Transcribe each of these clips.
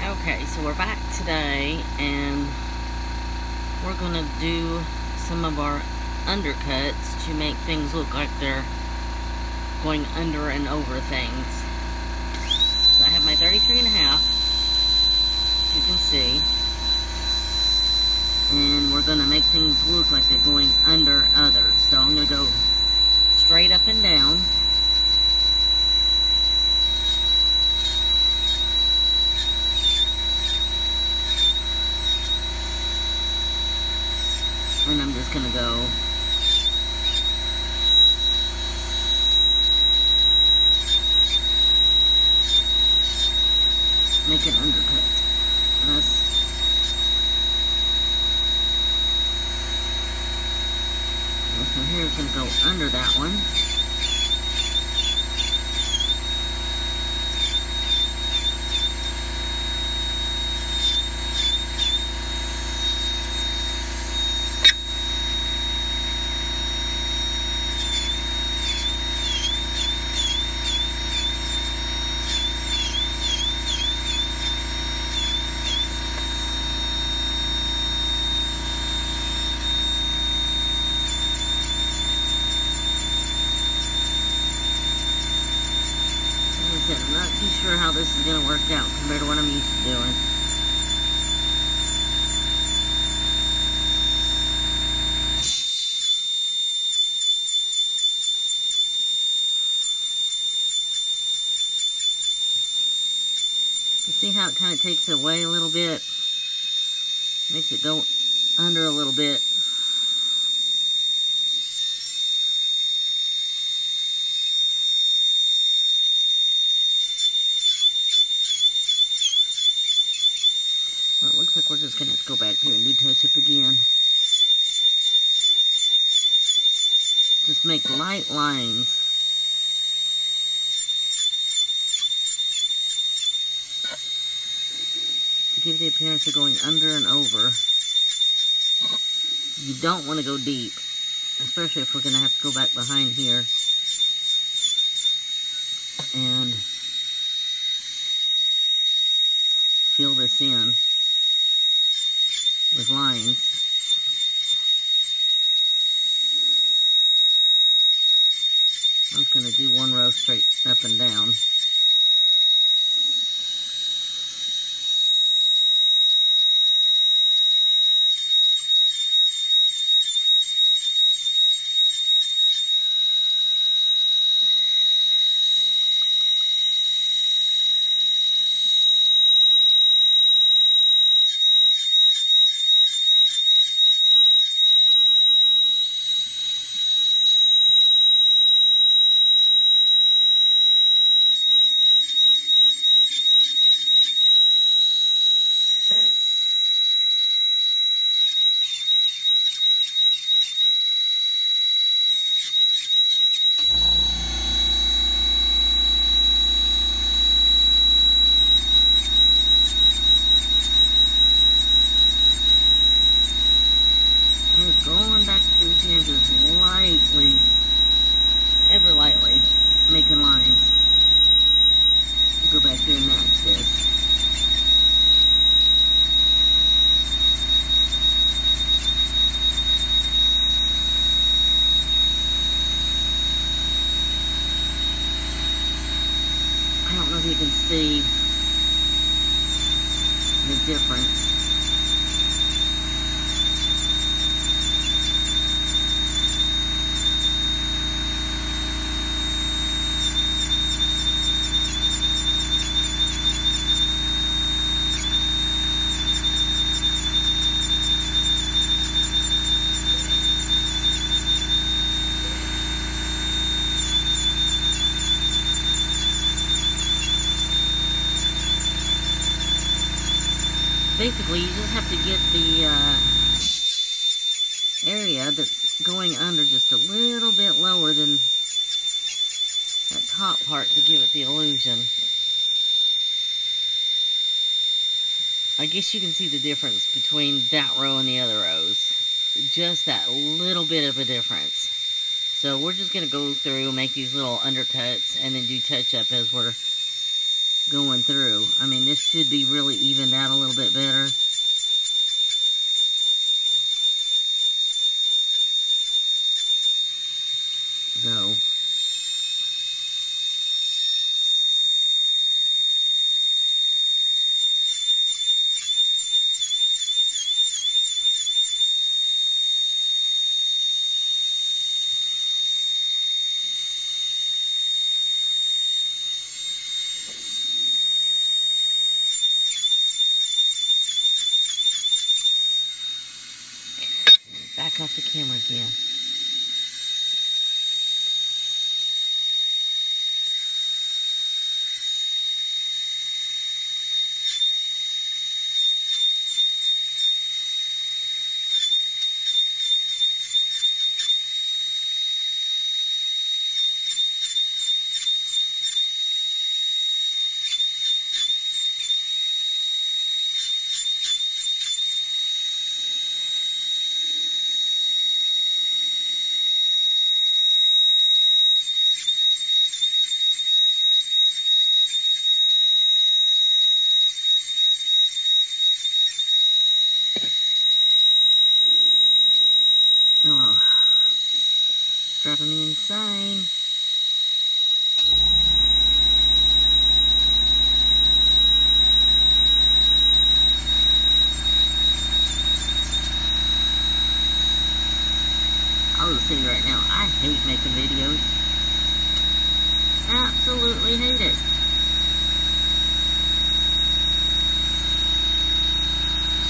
Okay, so we're back today, and we're gonna do some of our undercuts to make things look like they're going under and over things. So I have my 33.5, you can see, and we're gonna make things look like they're going under others. So I'm gonna go straight up and down. And I'm just gonna go make an undercut. This one here is gonna go under that one. I'm not too sure how this is going to work out compared to what I'm used to doing. You see how it kind of takes it away a little bit? Makes it go under a little bit. Well, it looks like we're just going to have to go back here and do touch-up again. Just make light lines. To give the appearance of going under and over. You don't want to go deep, especially if we're going to have to go back behind here and fill this in with lines. I'm just going to do one row straight up and down. Just going back through here, just lightly, ever lightly, making lines. Go back there and match this. I don't know if you can see the difference. Basically, you just have to get the area that's going under just a little bit lower than that top part to give it the illusion. I guess you can see the difference between that row and the other rows. Just that little bit of a difference. So we're just going to go through and make these little undercuts and then do touch-up as we're going through. I mean, this this should be really evened out a little bit better. So, back off the camera again. Oh, it's driving me insane. I'll just tell you right now, I hate making videos. Absolutely hate it.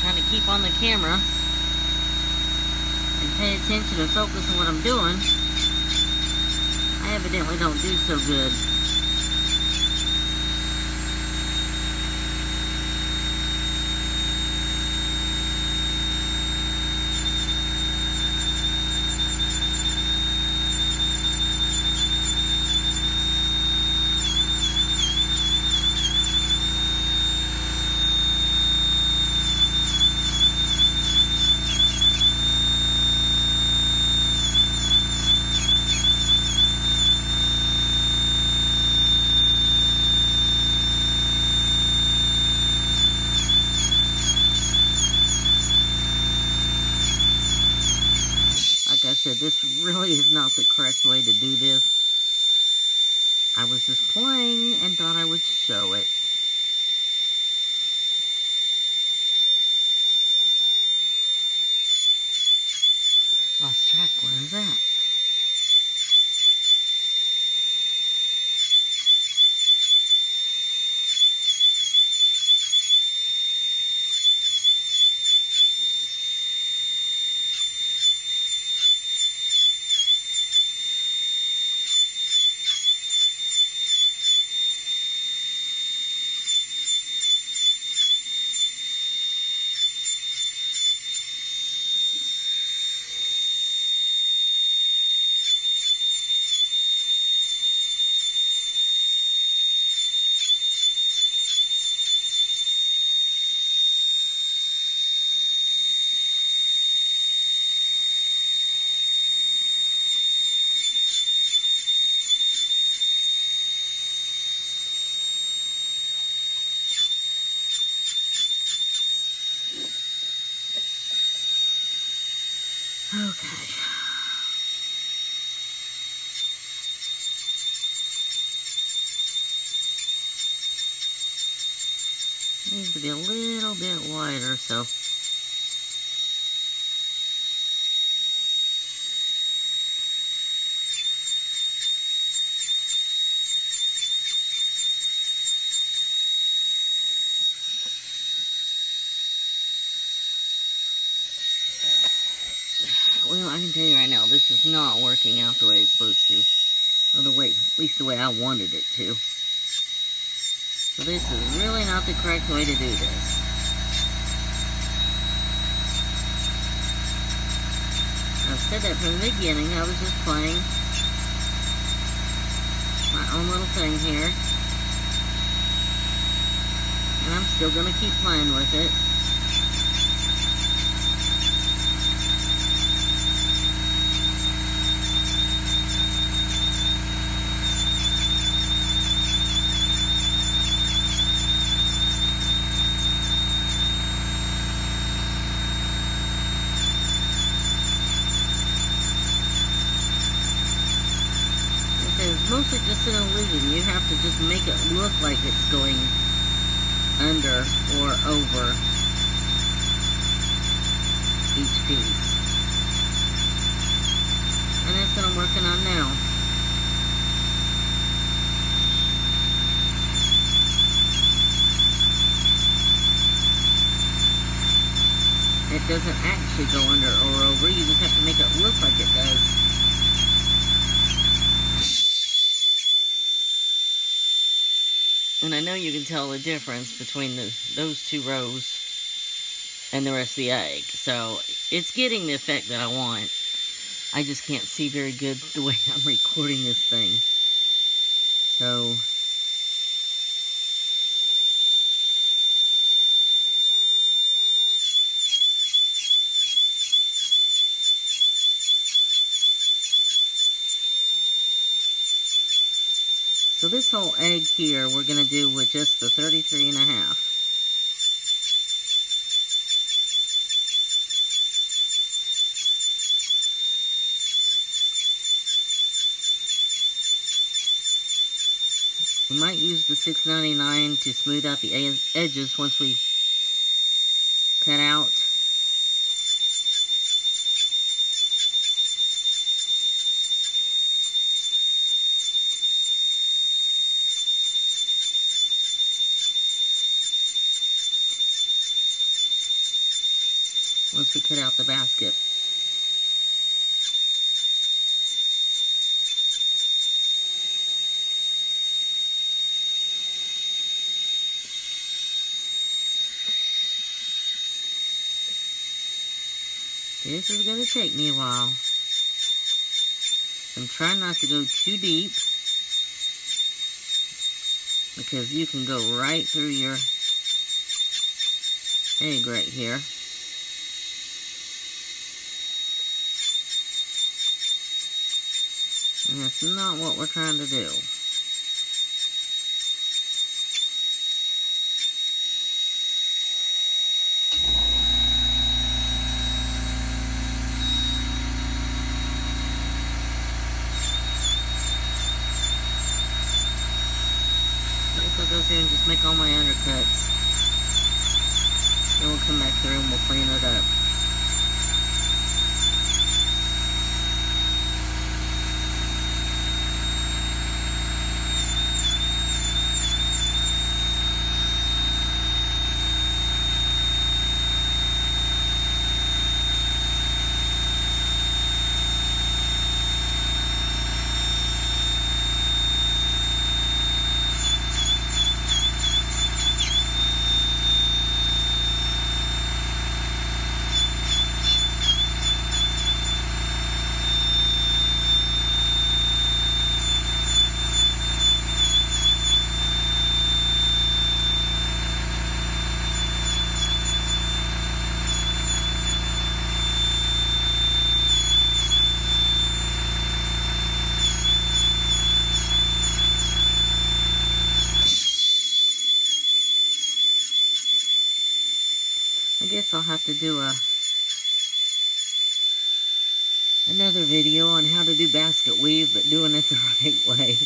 Trying to keep on the camera and pay attention and focus on what I'm doing. I evidently don't do so good. Like I said, this really is not the correct way to do this. I was just playing and thought I would show it. Lost track, where is that? Okay. Needs to be a little bit wider, so. Well, I can tell you right now, this is not working out the way it's supposed to. Or the way, at least the way I wanted it to. So this is really not the correct way to do this. I've said that from the beginning. I was just playing my own little thing here. And I'm still going to keep playing with it. going under or over each piece. And that's what I'm working on now. It doesn't actually go under or over, you just have to make it look like it does. And I know you can tell the difference between those two rows and the rest of the egg. So it's getting the effect that I want. I just can't see very good the way I'm recording this thing. So this whole egg here, we're going to do with just the 33.5. We might use the $6.99 to smooth out the edges once we cut out. Once we cut out the basket. This is going to take me a while. I'm trying not to go too deep, because you can go right through your egg right here. And that's not what we're trying to do. I'll go through and just make all my undercuts. Then we'll come back through and we'll clean it up. I guess I'll have to do another video on how to do basket weave, but doing it the right way.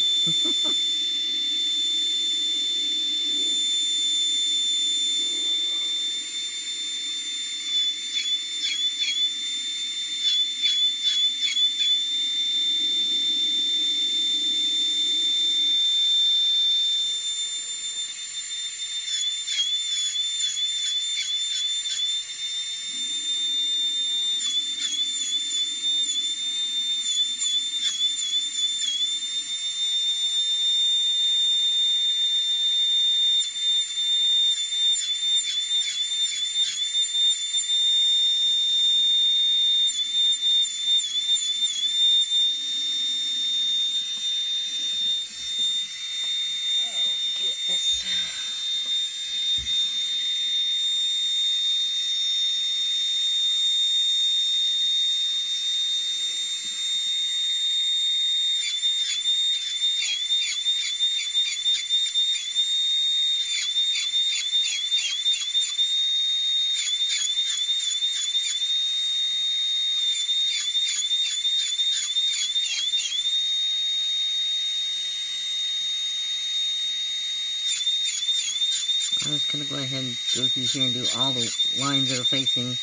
I'm just going to go ahead and go through here and do all the lines that are facing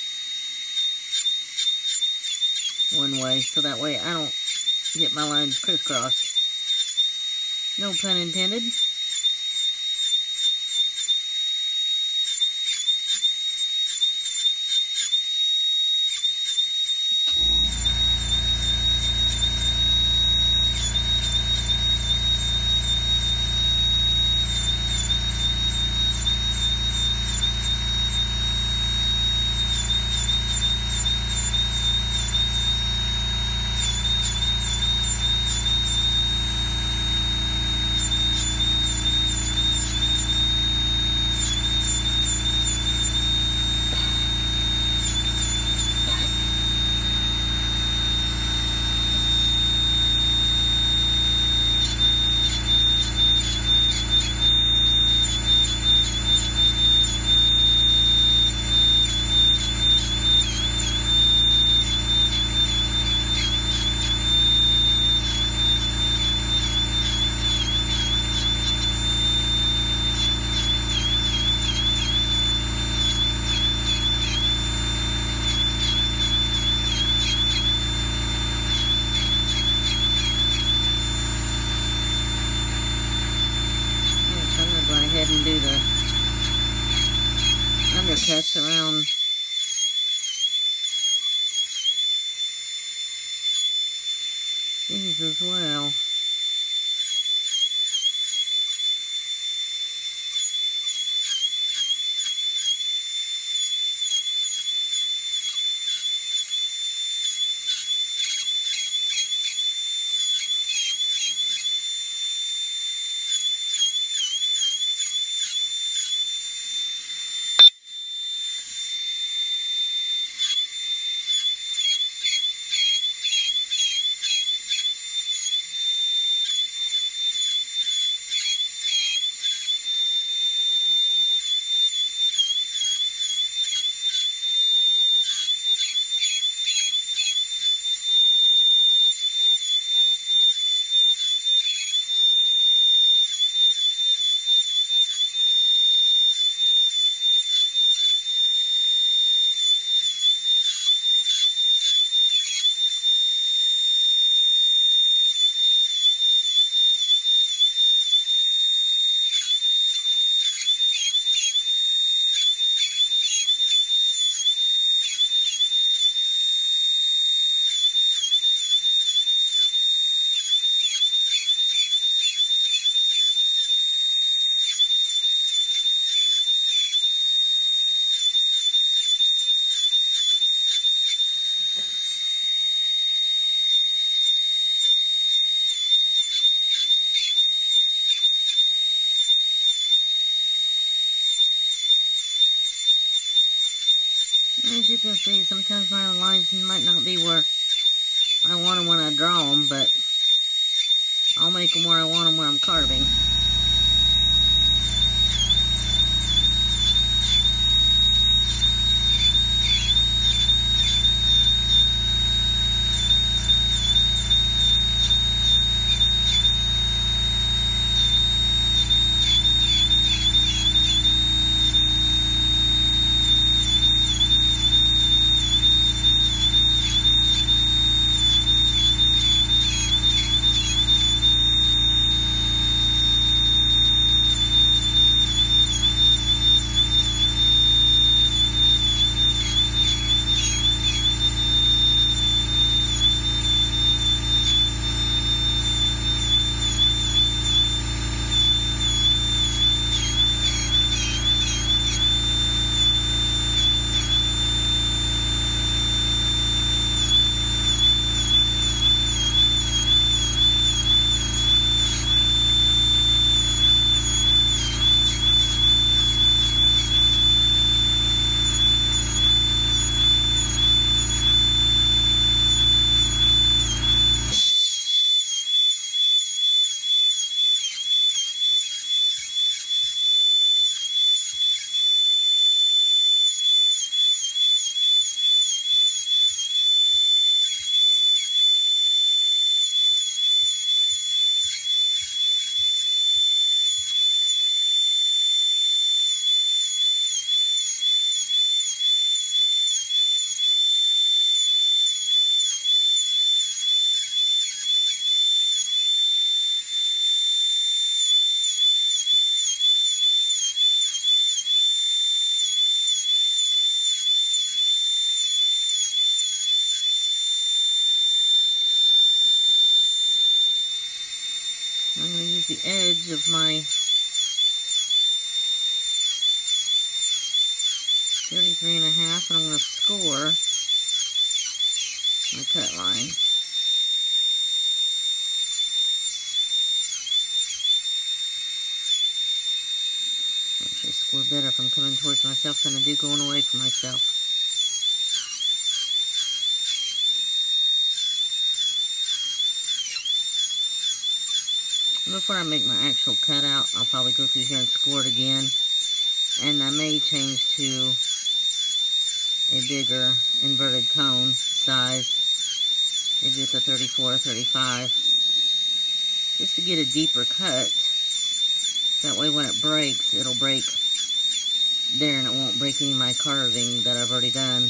one way, so that way I don't get my lines crisscrossed. No pun intended. Go ahead and do the undercuts around these as well. As you can see, sometimes my lines might not be where I want them when I draw them, but I'll make them where I want them when I'm carving. the edge of my 33.5, and I'm going to score my cut line. Actually score better if I'm coming towards myself than I do going away from myself. Before I make my actual cutout, I'll probably go through here and score it again. And I may change to a bigger inverted cone size. Maybe it's a 34 or 35. Just to get a deeper cut. That way when it breaks, it'll break there and it won't break any of my carving that I've already done.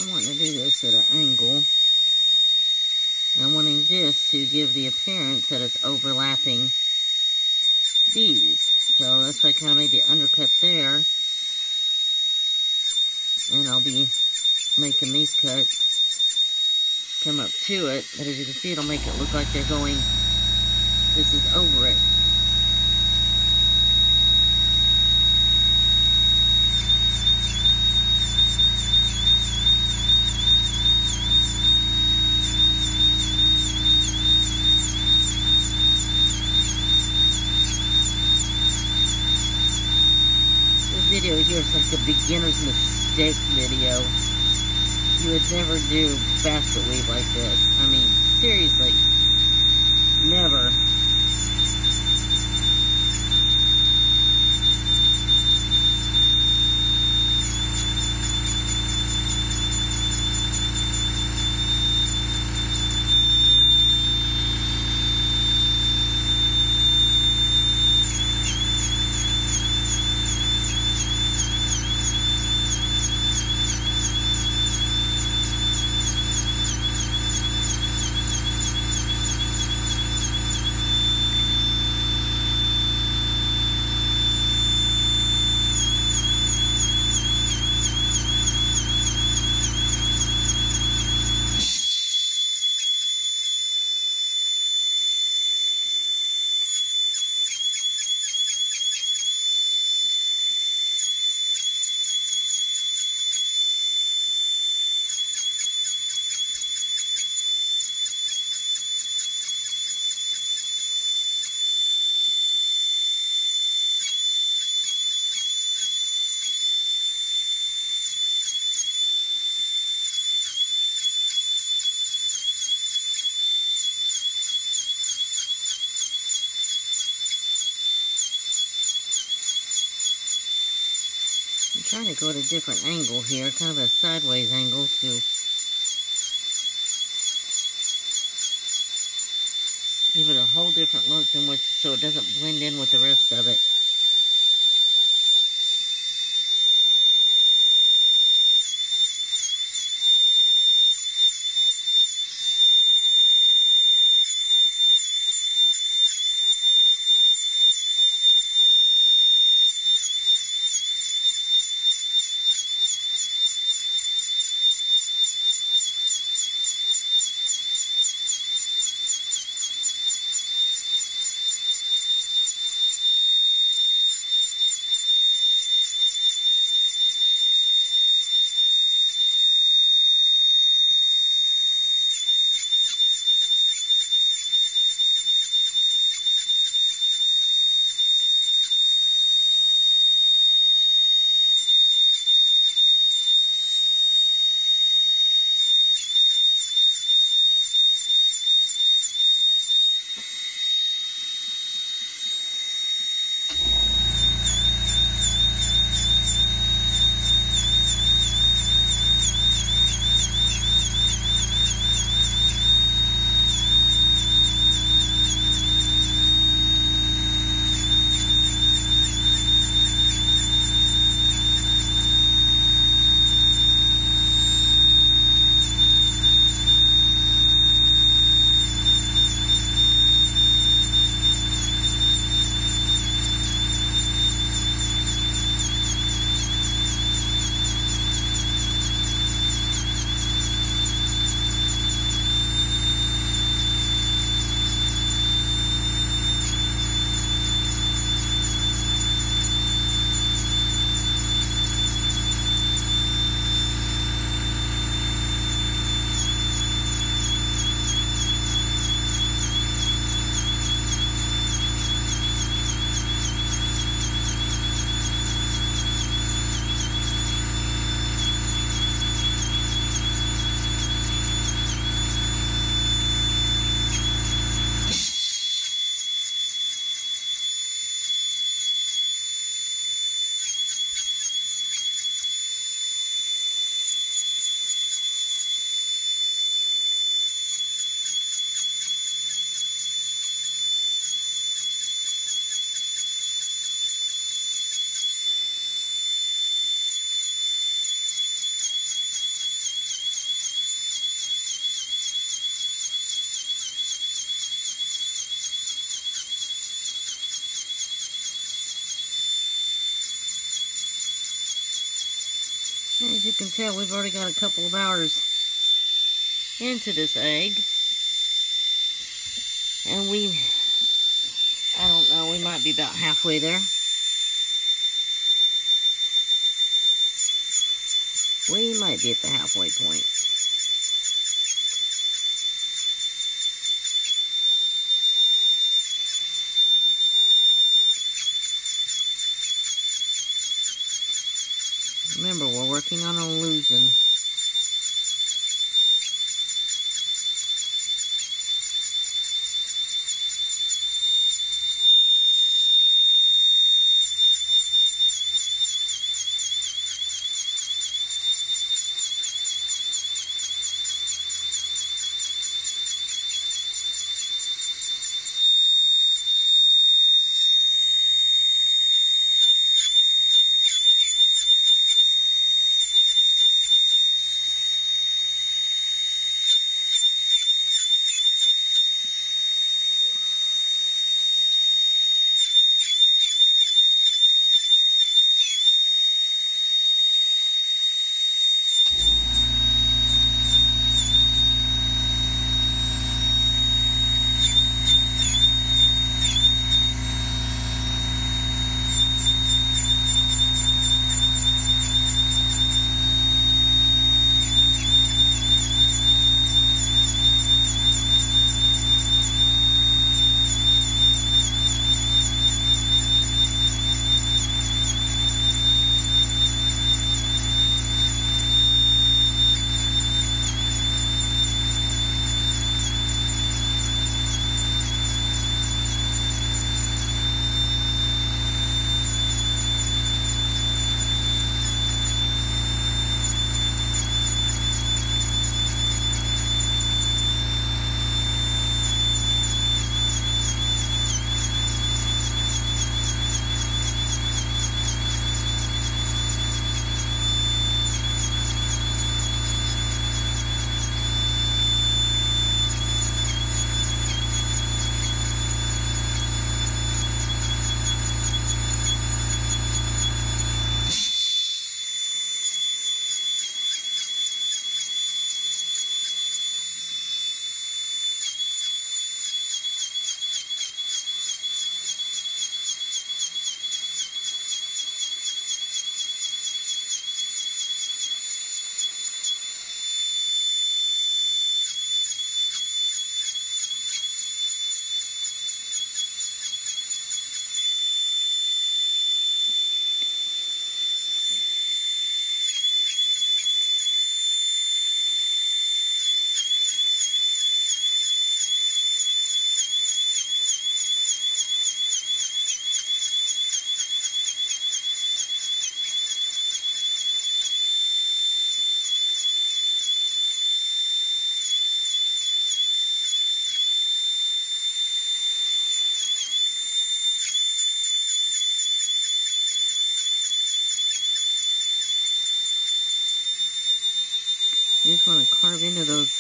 I'm wanting to do this at an angle. And I'm wanting this to give the appearance that it's overlapping these. So that's why I kind of made the undercut there. And I'll be making these cuts come up to it. But as you can see, it'll make it look like they're going, this is over it. Video here is like a beginner's mistake video. You would never do basket weave like this. I mean, seriously, never. trying to go at a different angle here, kind of a sideways angle to give it a whole different look than what, so it doesn't blend in with the rest of it. As you can tell, we've already got a couple of hours into this egg. And I don't know, we might be about halfway there. We might be at the halfway point. Remember, we're working on an illusion. You just want to carve into those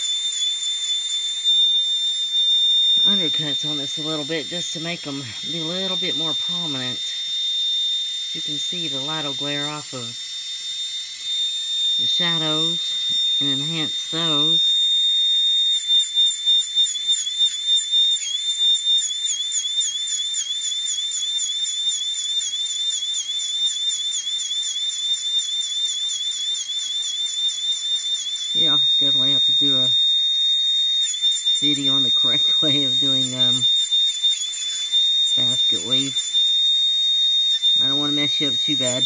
undercuts on this a little bit just to make them be a little bit more prominent. You can see the light will glare off of the shadows and enhance those. Yeah, definitely have to do a video on the correct way of doing basket weave. I don't want to mess you up too bad.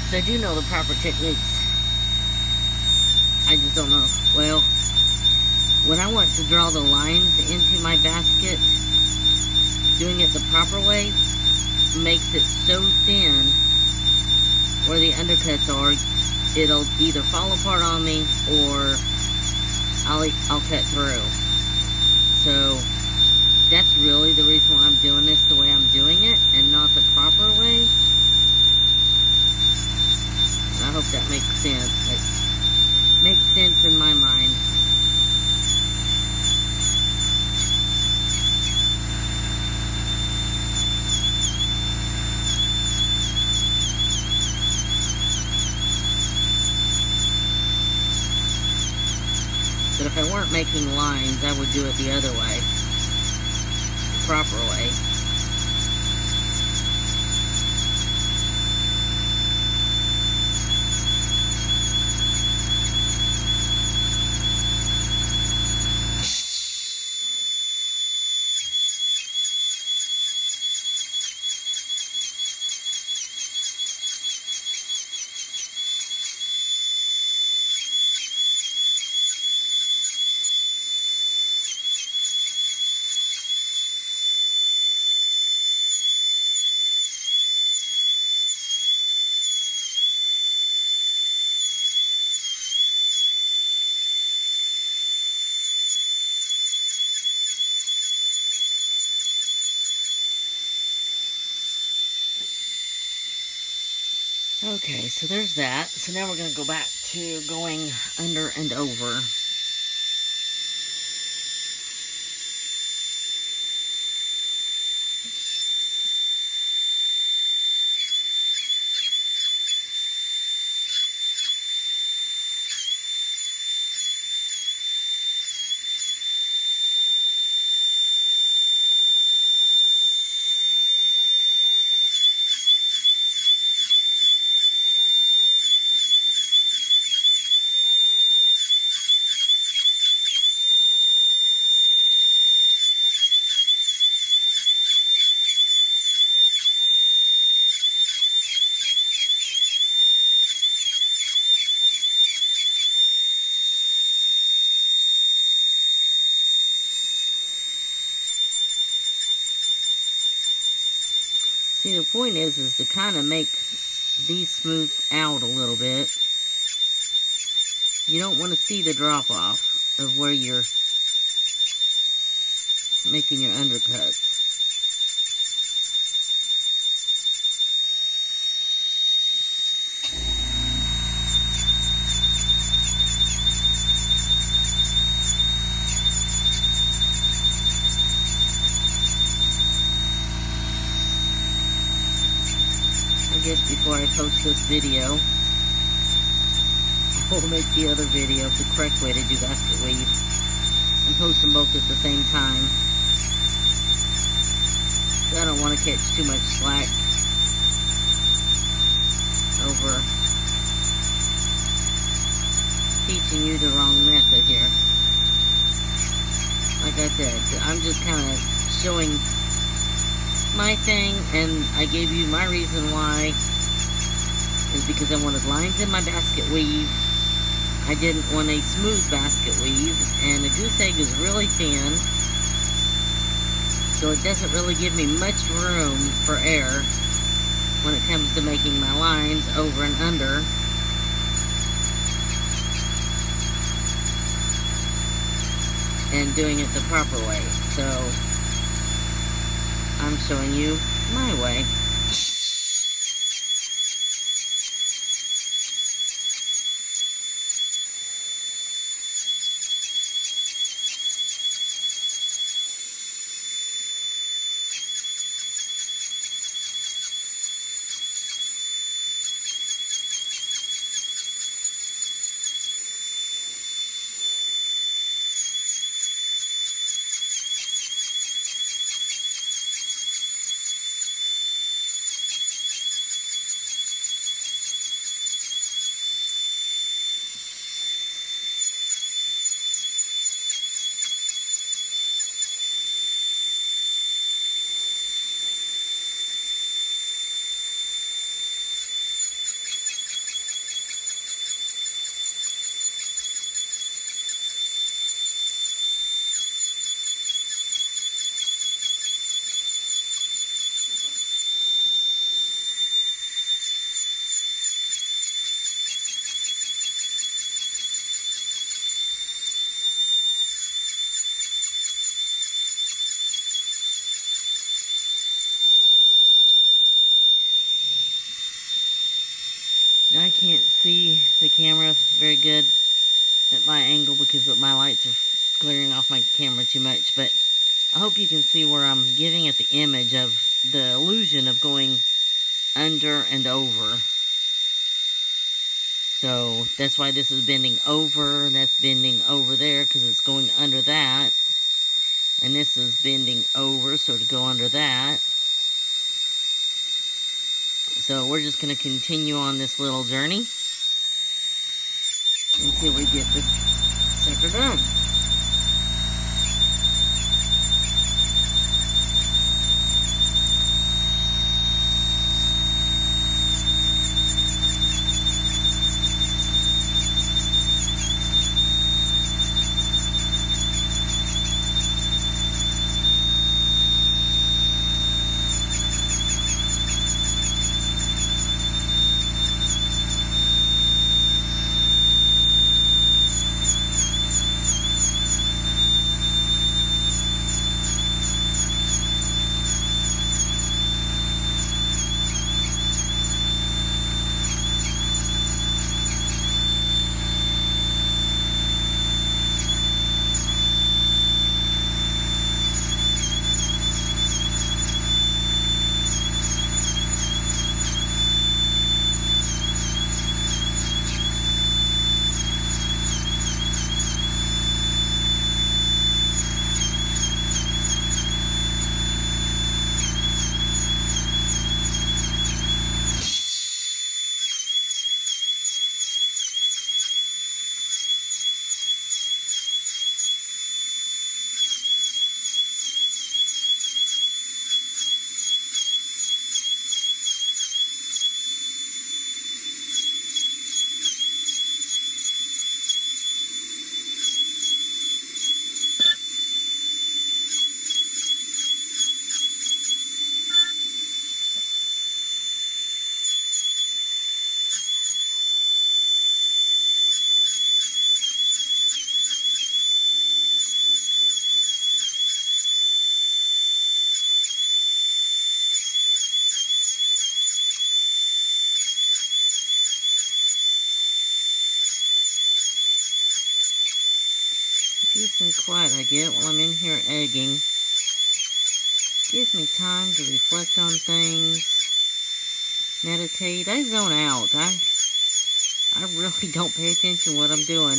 So I do know the proper techniques. I just don't know. Well, when I want to draw the lines into my basket, doing it the proper way makes it so thin where the undercuts are, it'll either fall apart on me or I'll cut through. So that's really the reason why I'm doing this the way I'm doing it and not the proper way. I hope that makes sense. It makes sense in my mind. But if I weren't making lines, I would do it the other way, the proper way. Okay, so there's that. So now we're going to go back to going under and over. See, the point is to kind of make these smooth out a little bit. You don't want to see the drop off of where you're making your undercuts. I guess before I post this video, I'll make the other video of the correct way to do basket weave and post them both at the same time. So I don't want to catch too much slack over teaching you the wrong method here. Like I said, I'm just kind of showing my thing, and I gave you my reason why is because I wanted lines in my basket weave. I didn't want a smooth basket weave, and the goose egg is really thin, so it doesn't really give me much room for error when it comes to making my lines over and under. and doing it the proper way. So I'm showing you my way. Now I can't see the camera very good at my angle because my lights are glaring off my camera too much, but I hope you can see where I'm giving it the image of the illusion of going under and over. So that's why this is bending over, and that's bending over there because it's going under that. And this is bending over, so to go under that. So we're just going to continue on this little journey until we get this sucker done. Peace and quiet I get while I'm in here egging. Gives me time to reflect on things, meditate. I zone out. I really don't pay attention to what I'm doing.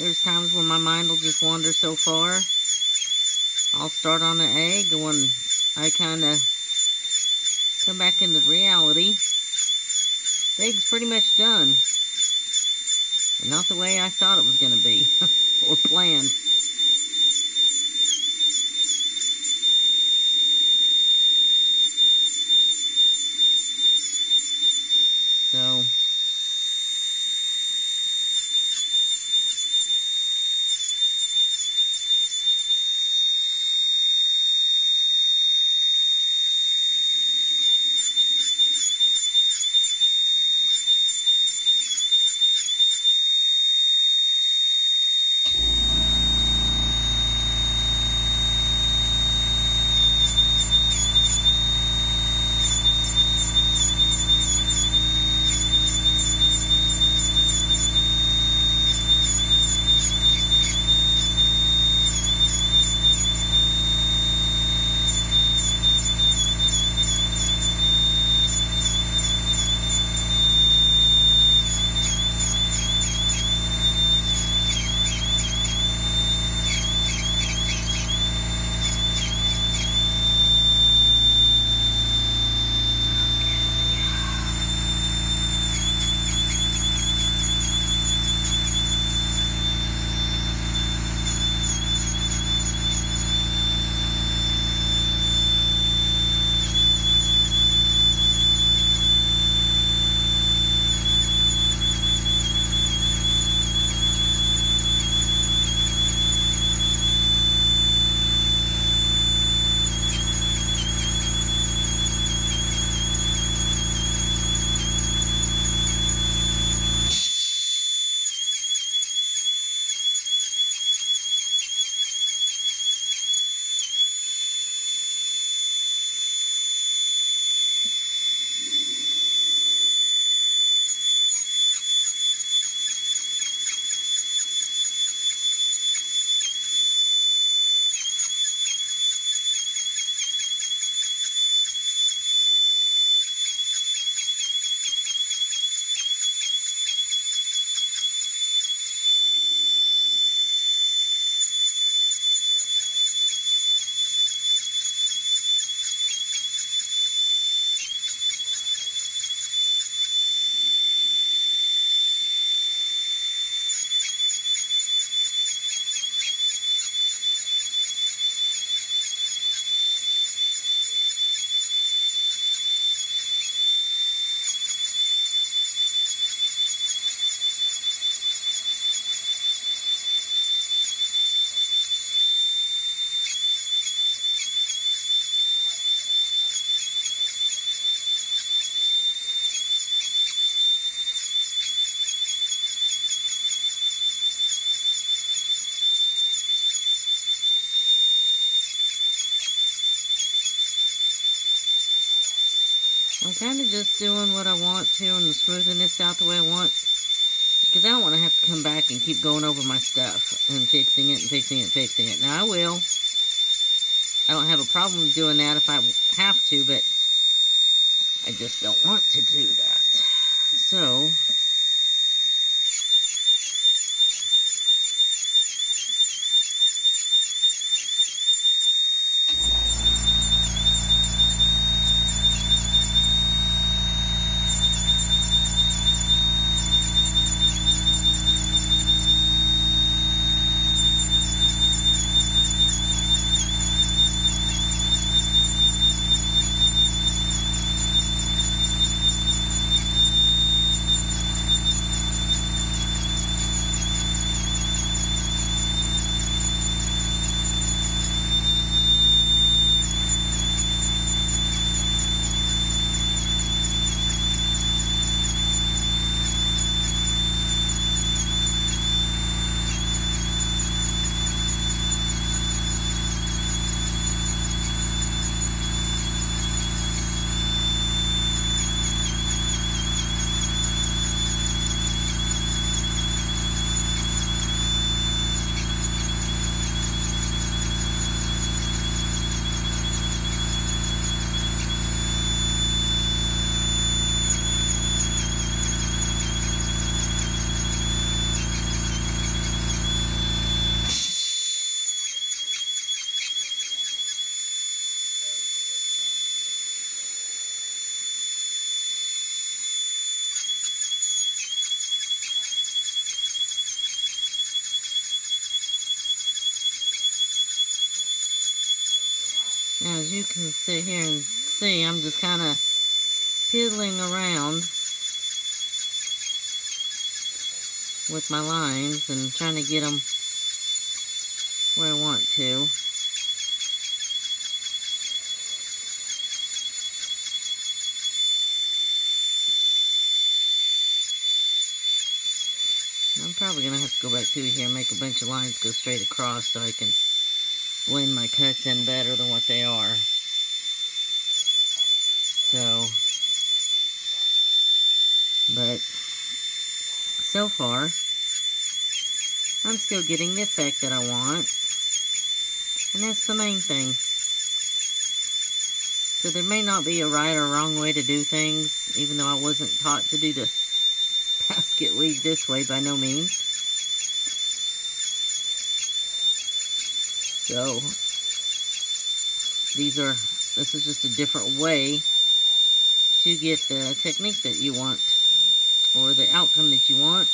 There's times when my mind will just wander so far. I'll start on the egg, and when I kind of come back into reality, the egg's pretty much done. But not the way I thought it was going to be, or planned. So, kind of just doing what I want to and smoothing this out the way I want. Because I don't want to have to come back and keep going over my stuff and fixing it and fixing it and fixing it. Now I will. I don't have a problem doing that if I have to, but I just don't want to do that. So, now as you can sit here and see, I'm just kind of piddling around with my lines and trying to get them where I want to. I'm probably going to have to go back through here and make a bunch of lines go straight across so I can blend my cuts in better than what they are. So, but so far, I'm still getting the effect that I want, and that's the main thing. So there may not be a right or wrong way to do things, even though I wasn't taught to do the basket weave this way by no means. So this is just a different way to get the technique that you want, or the outcome that you want.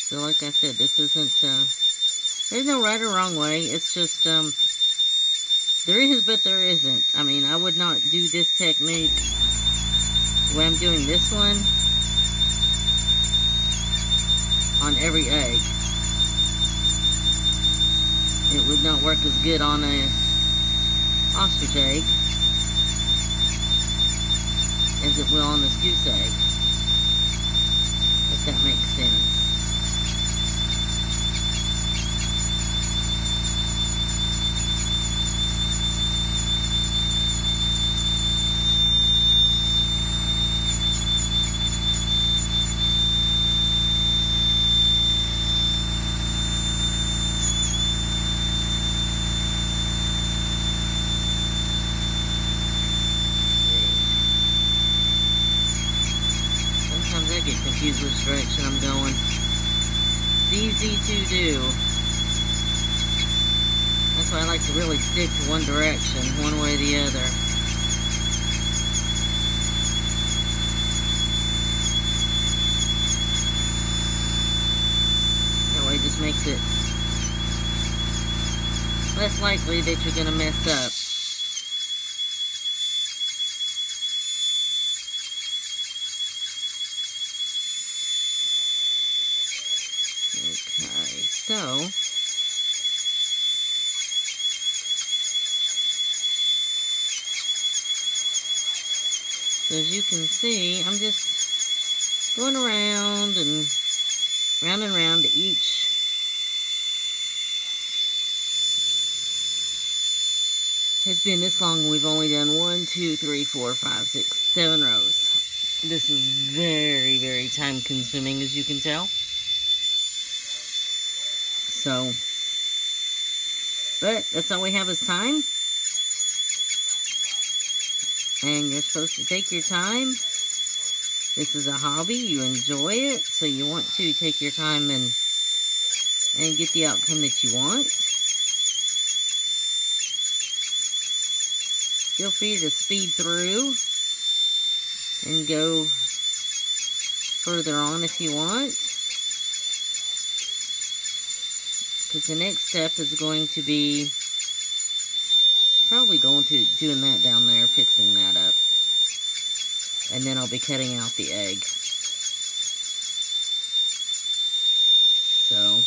So like I said, this isn't, there's no right or wrong way. It's just, there is, but there isn't. I mean, I would not do this technique the way I'm doing this one on every egg. It would not work as good on a ostrich egg as it will on this goose egg, if that makes sense. Sometimes I get confused which direction I'm going. It's easy to do. That's why I like to really stick to one direction, one way or the other. That way it just makes it less likely that you're going to mess up. Okay, so So as you can see, I'm just going around and round to each. It's been this long, we've only done 1, 2, 3, 4, 5, 6, 7 rows. This is very, very time consuming, as you can tell. So, but that's all we have is time. And you're supposed to take your time. This is a hobby, you enjoy it, so you want to take your time and get the outcome that you want. Feel free to speed through and go further on if you want. Because the next step is going to be probably going to doing that down there, fixing that up. And then I'll be cutting out the egg. So,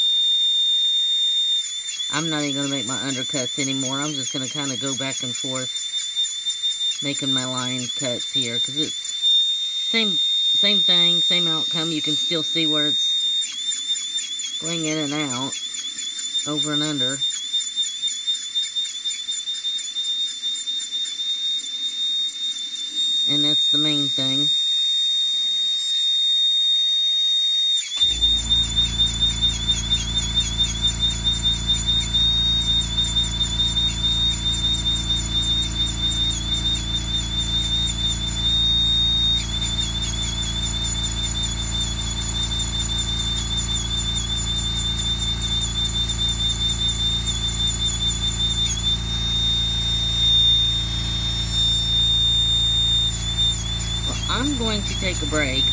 I'm not even going to make my undercuts anymore. I'm just going to kind of go back and forth, making my line cuts here. Because it's same thing, same outcome. You can still see where it's going in and out, over and under. And that's the main thing. I'm going to take a break.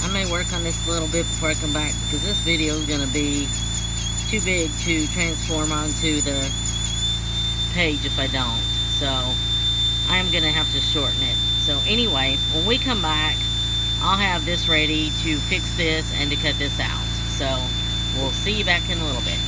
I may work on this a little bit before I come back, because this video is going to be too big to transform onto the page if I don't. So, I'm going to have to shorten it. So anyway, when we come back, I'll have this ready to fix this and to cut this out. So, we'll see you back in a little bit.